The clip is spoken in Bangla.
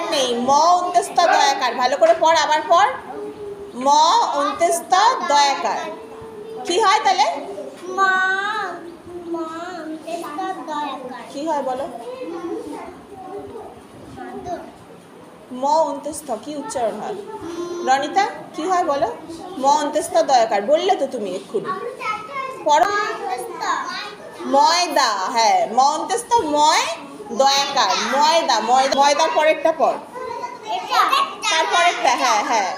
দয়াকার নেই, ম অন্ত্যস্ত দয়াকার। ভালো করে পড়, আবার পড়। ম অন্ত্যস্ত দয়াকার কি হয় তাহলে? কি হয় বলো? ম অন্ত্যস্ত কি উচ্চারণ হয় রনিতা? কি হয় বলো? ম অন্ত্যস্ত দয়াকার বললে তো তুমি এক্ষুনি। পড়ো। ময়দা, হ্যাঁ, ম অন্ত্যস্ত ময় দয়াকার, ময়দা। ময়দা, ময়দার পরেরটা পড়, তারপরেরটা। হ্যাঁ হ্যাঁ,